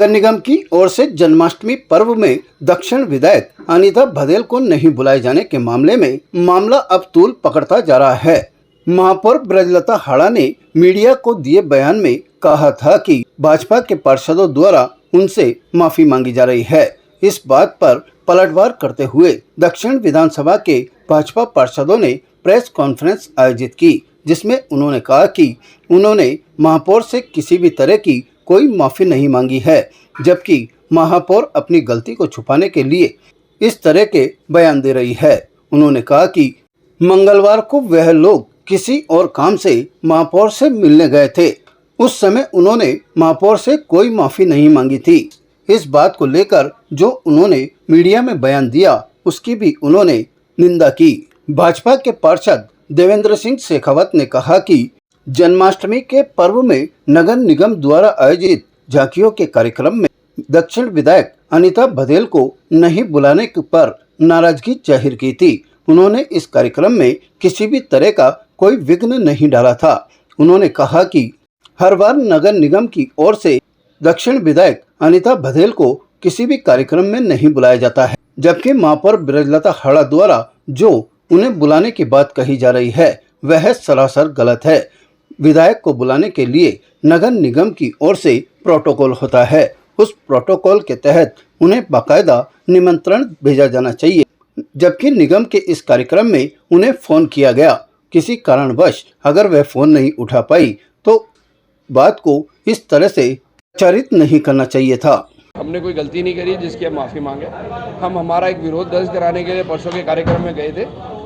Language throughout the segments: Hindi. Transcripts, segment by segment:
नगर निगम की ओर से जन्माष्टमी पर्व में दक्षिण विधायक अनीता भदेल को नहीं बुलाए जाने के मामले में मामला अब तूल पकड़ता जा रहा है। महापौर ब्रजलता हाड़ा ने मीडिया को दिए बयान में कहा था कि भाजपा के पार्षदों द्वारा उनसे माफी मांगी जा रही है। इस बात पर पलटवार करते हुए दक्षिण विधानसभा के भाजपा पार्षदों ने प्रेस कॉन्फ्रेंस आयोजित की, जिसमें उन्होंने कहा कि उन्होंने महापौर से किसी भी तरह की कोई माफी नहीं मांगी है, जबकि महापौर अपनी गलती को छुपाने के लिए इस तरह के बयान दे रही है। उन्होंने कहा कि मंगलवार को वह लोग किसी और काम से महापौर से मिलने गए थे। उस समय उन्होंने महापौर से कोई माफी नहीं मांगी थी। इस बात को लेकर जो उन्होंने मीडिया में बयान दिया, उसकी भी उन्होंने निंदा की। भाजपा के पार्षद देवेंद्र सिंह शेखावत ने कहा कि जन्माष्टमी के पर्व में नगर निगम द्वारा आयोजित झांकियों के कार्यक्रम में दक्षिण विधायक अनीता भदेल को नहीं बुलाने पर नाराजगी जाहिर की थी। उन्होंने इस कार्यक्रम में किसी भी तरह का कोई विघ्न नहीं डाला था। उन्होंने कहा कि हर बार नगर निगम की ओर से दक्षिण विधायक अनीता भदेल को किसी भी कार्यक्रम में नहीं बुलाया जाता है, जबकि महापौर ब्रजलता हाड़ा द्वारा जो उन्हें बुलाने की बात कही जा रही है वह सरासर गलत है। विधायक को बुलाने के लिए नगर निगम की ओर से प्रोटोकॉल होता है। उस प्रोटोकॉल के तहत उन्हें बाकायदा निमंत्रण भेजा जाना चाहिए, जबकि निगम के इस कार्यक्रम में उन्हें फोन किया गया। किसी कारणवश अगर वह फोन नहीं उठा पाई तो बात को इस तरह से प्रचारित नहीं करना चाहिए था। हमने कोई गलती नहीं करी जिसकी हम माफ़ी मांगे। हम हमारा एक विरोध दर्ज कराने के लिए परसों के कार्यक्रम में गए थे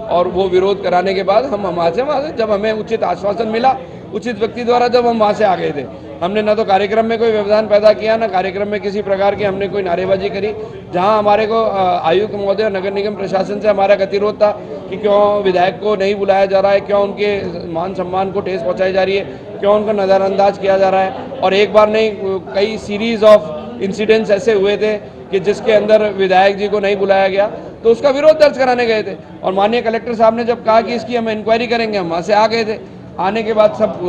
और वो विरोध कराने के बाद हम वहाँ से जब हमें उचित आश्वासन मिला, उचित व्यक्ति द्वारा जब हम वहाँ से आ गए थे, हमने न तो कार्यक्रम में कोई व्यवधान पैदा किया, न कार्यक्रम में किसी प्रकार की हमने कोई नारेबाजी करी। जहाँ हमारे को आयुक्त महोदय नगर निगम प्रशासन से हमारा गतिरोध था कि क्यों विधायक को नहीं बुलाया जा रहा है, क्यों उनके मान सम्मान को ठेस पहुँचाई जा रही है, क्यों उनको नज़रअंदाज किया जा रहा है। और एक बार नहीं, कई सीरीज ऑफ इंसिडेंट्स ऐसे हुए थे कि जिसके अंदर विधायक जी को नहीं बुलाया गया, तो उसका विरोध दर्ज कराने गए थे। और माननीय कलेक्टर साहब ने जब कहा कि इसकी हम इंक्वायरी करेंगे, हम वहाँ से आ गए थे। आने के बाद सब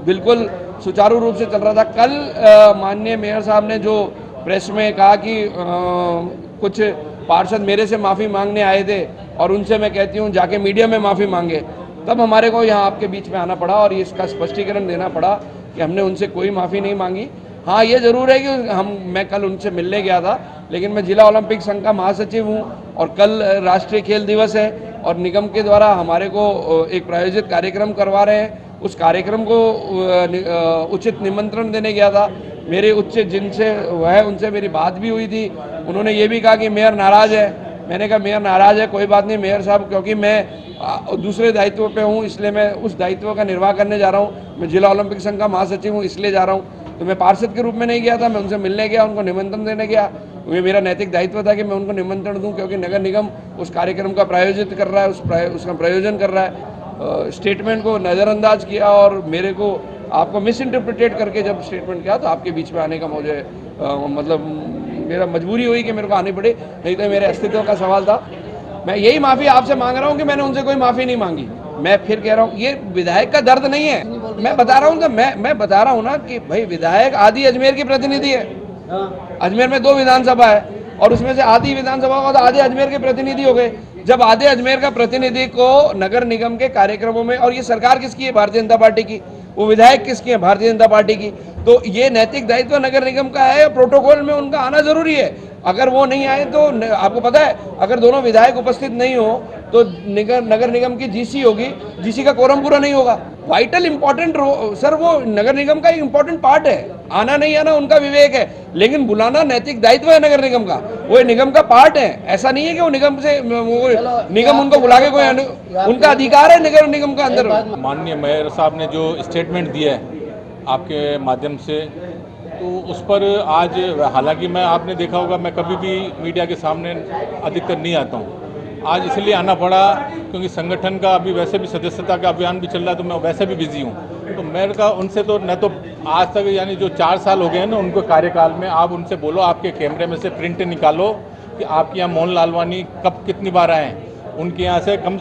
बिल्कुल सुचारू रूप से चल रहा था। कल माननीय मेयर साहब ने जो प्रेस में कहा कि कुछ पार्षद मेरे से माफ़ी मांगने आए थे और उनसे मैं कहती हूँ जाके मीडिया में माफ़ी मांगे, तब हमारे को यहाँ आपके बीच में आना पड़ा और इसका स्पष्टीकरण देना पड़ा कि हमने उनसे कोई माफ़ी नहीं मांगी। हाँ, ये ज़रूर है कि मैं कल उनसे मिलने गया था, लेकिन मैं जिला ओलंपिक संघ का महासचिव हूँ और कल राष्ट्रीय खेल दिवस है और निगम के द्वारा हमारे को एक प्रायोजित कार्यक्रम करवा रहे हैं। उस कार्यक्रम को उचित निमंत्रण देने गया था। मेरे उच्च जिनसे वह उनसे मेरी बात भी हुई थी। उन्होंने ये भी कहा कि मेयर नाराज़ है। मैंने कहा मेयर नाराज़ है, कोई बात नहीं मेयर साहब, क्योंकि मैं दूसरे दायित्व पे हूँ, इसलिए मैं उस दायित्व का निर्वाह करने जा रहा हूँ। मैं जिला ओलंपिक संघ का महासचिव हूँ, इसलिए जा रहा हूँ। तो मैं पार्षद के रूप में नहीं गया था, मैं उनसे मिलने गया, उनको निमंत्रण देने गया। ये मेरा नैतिक दायित्व था कि मैं उनको निमंत्रण दूं, क्योंकि नगर निगम उस कार्यक्रम का प्रायोजित कर रहा है, उसका प्रयोजन कर रहा है। स्टेटमेंट को नज़रअंदाज किया और मेरे को आपको मिस इंटरप्रिटेट करके जब स्टेटमेंट किया तो आपके बीच में आने का मुझे मतलब मेरा मजबूरी हुई कि मेरे को आनी पड़े, नहीं तो मेरे अस्तित्व का सवाल था। मैं यही माफ़ी आपसे मांग रहा हूँ कि मैंने उनसे कोई माफ़ी नहीं मांगी। मैं फिर कह रहा हूँ, ये विधायक का दर्द नहीं है। मैं बता रहा हूँ मैं बता रहा हूँ ना कि भाई विधायक आदि अजमेर की प्रतिनिधि है। अजमेर में 2 विधानसभा है और उसमें से आधी विधानसभा का तो आधे अजमेर के प्रतिनिधि हो गए। जब आधे अजमेर का प्रतिनिधि को नगर निगम के कार्यक्रमों में, और ये सरकार किसकी है? भारतीय जनता पार्टी की। वो विधायक किसकी है? भारतीय जनता पार्टी की। तो ये नैतिक दायित्व नगर निगम का है, प्रोटोकॉल में उनका आना जरूरी है। अगर वो नहीं आए तो आपको पता है, अगर दोनों विधायक उपस्थित नहीं हो तो नगर निगम की जीसी होगी, जीसी का कोरम पूरा नहीं होगा। वाइटल इंपॉर्टेंट सर, वो नगर निगम का एक इंपॉर्टेंट पार्ट है। आना नहीं आना उनका विवेक है, लेकिन बुलाना नैतिक दायित्व है नगर निगम का। वो निगम का पार्ट है। ऐसा नहीं है कि वो निगम से निगम उनको बुला के कोई, उनका अधिकार है नगर निगम का अंदर। माननीय मेयर साहब ने जो स्टेटमेंट दिया है आपके माध्यम से, तो उस पर आज, हालांकि मैं, आपने देखा होगा मैं कभी भी मीडिया के सामने अधिकतर नहीं आता हूँ। आज इसलिए आना पड़ा क्योंकि संगठन का अभी वैसे भी सदस्यता का अभियान भी चल रहा है, तो मैं वैसे भी बिजी हूँ। तो मेयर का उनसे तो न तो आज तक, यानी जो 4 साल हो गए हैं ना उनको कार्यकाल में, आप उनसे बोलो, आपके कैमरे में से प्रिंट निकालो कि आपके यहाँ मोहन लालवानी कब कितनी बार आए हैं। उनके यहाँ से कम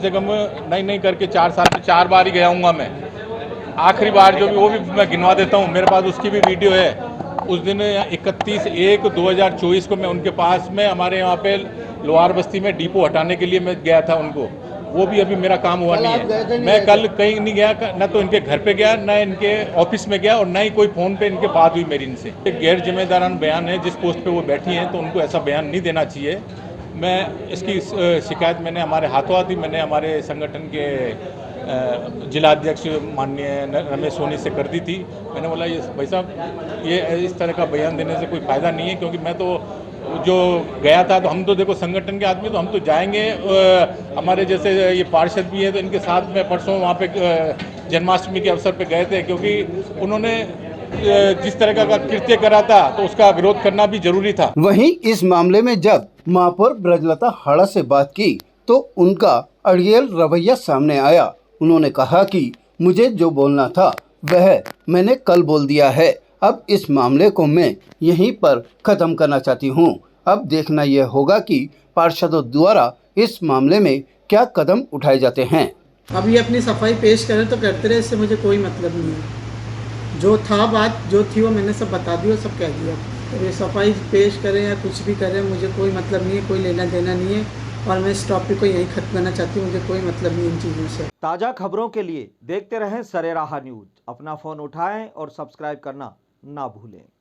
नहीं करके 4 साल में 4 बार ही गया हूँगा मैं। आखिरी बार जो भी, वो भी मैं गिनवा देता हूँ, मेरे पास उसकी भी वीडियो है। उस दिन 31/1/2024 को मैं उनके पास में हमारे यहाँ पे लोहार बस्ती में डिपो हटाने के लिए मैं गया था उनको, वो भी अभी मेरा काम हुआ नहीं है। मैं कल कहीं नहीं गया, न तो इनके घर पे गया, न इनके ऑफिस में गया और न ही कोई फ़ोन पे इनके बात हुई मेरी इनसे। एक गैर जिम्मेदाराना बयान है, जिस पोस्ट पे वो बैठी हैं तो उनको ऐसा बयान नहीं देना चाहिए। मैं इसकी शिकायत मैंने हमारे हाथों हाथ ही मैंने हमारे संगठन के जिलाध्यक्ष माननीय रमेश सोनी से कर दी थी। मैंने बोला ये भाई साहब ये इस तरह का बयान देने से कोई फ़ायदा नहीं है, क्योंकि मैं तो जो गया था तो हम तो देखो संगठन के आदमी तो हम तो जाएंगे, हमारे जैसे ये पार्षद भी हैं तो इनके साथ में परसों वहाँ पे जन्माष्टमी के अवसर पे गए थे, क्योंकि उन्होंने जिस तरह का कृत्य करा था तो उसका विरोध करना भी जरूरी था। वहीं इस मामले में जब महापौर ब्रजलता हाड़ा से बात की तो उनका अड़ियल रवैया सामने आया। उन्होंने कहा कि मुझे जो बोलना था वह मैंने कल बोल दिया है, अब इस मामले को मैं यहीं पर खत्म करना चाहती हूँ। अब देखना यह होगा कि पार्षदों द्वारा इस मामले में क्या कदम उठाए जाते हैं। अब ये अपनी सफाई पेश करें तो करते रहे, इससे मुझे कोई मतलब नहीं है। जो था बात जो थी वो मैंने सब बता दी और सब कह दिया। तो ये सफाई पेश करें या कुछ भी करें मुझे कोई मतलब नहीं है, कोई लेना देना नहीं है और मैं इस टॉपिक को यही खत्म करना चाहती हूँ। मुझे कोई मतलब नहीं इन चीज़ों से। ताज़ा खबरों के लिए देखते रहें सरेराह न्यूज़। अपना फ़ोन उठाएं और सब्सक्राइब करना ना भूलें।